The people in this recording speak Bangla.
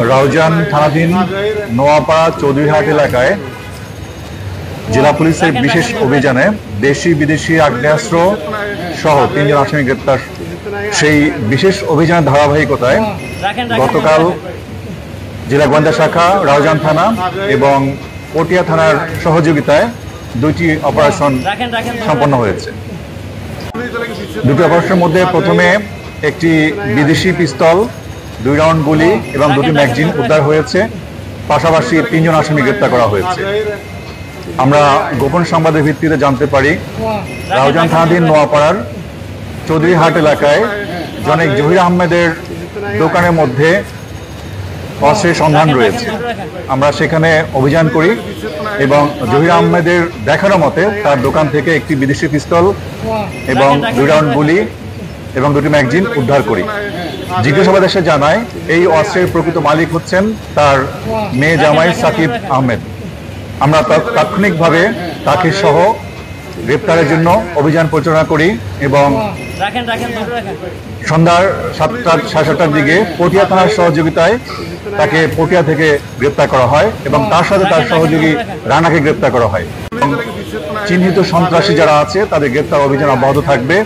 রাউজান থানাধীন নোয়াপাড়া চৌধুরীহাট এলাকায় জেলা পুলিশের বিশেষ অভিযানে দেশি বিদেশি আগ্নেয়াস্ত্র সহ ৩ জন আসামি গ্রেপ্তার। সেই বিশেষ অভিযানের ধারাবাহিকতায় গতকাল জেলা গোয়েন্দা শাখা, রাউজান থানা এবং পটিয়া থানার সহযোগিতায় 2টি অপারেশন সম্পন্ন হয়েছে। 2টি অপারেশনের মধ্যে প্রথমে একটি বিদেশি পিস্তল, 2 রাউন্ড গুলি এবং 2টি ম্যাগাজিন উদ্ধার হয়েছে। পাশাপাশি 3 জন আসামি গ্রেপ্তার করা হয়েছে। আমরা গোপন সংবাদের ভিত্তিতে জানতে পারি, রাউজান থানাধীন নোয়াপাড়ার চৌধুরীহাট এলাকায় জনক জহির আহমেদের দোকানের মধ্যে অস্ত্রের সন্ধান রয়েছে। আমরা সেখানে অভিযান করি এবং জহির আহমেদের দেখানো মতে তার দোকান থেকে একটি বিদেশি পিস্তল এবং 2 রাউন্ড গুলি এবং 2টি ম্যাগাজিন উদ্ধার করি। জিজ্ঞাসাবাদে এসে জানায় এই অস্ত্রের প্রকৃত মালিক হচ্ছেন তার মেয়ে জামাই সাকিব আহমেদ। আমরা তাৎক্ষণিকভাবে তাকে সহ গ্রেপ্তারের জন্য অভিযান পরিচালনা করি এবং সন্ধ্যার 7টার দিকে পটিয়া থানার সহযোগিতায় তাকে পটিয়া থেকে গ্রেপ্তার করা হয় এবং তার সাথে তার সহযোগী রানাকে গ্রেপ্তার করা হয়। চিহ্নিত সন্ত্রাসী যারা আছে তাদের গ্রেপ্তার অভিযান অব্যাহত থাকবে।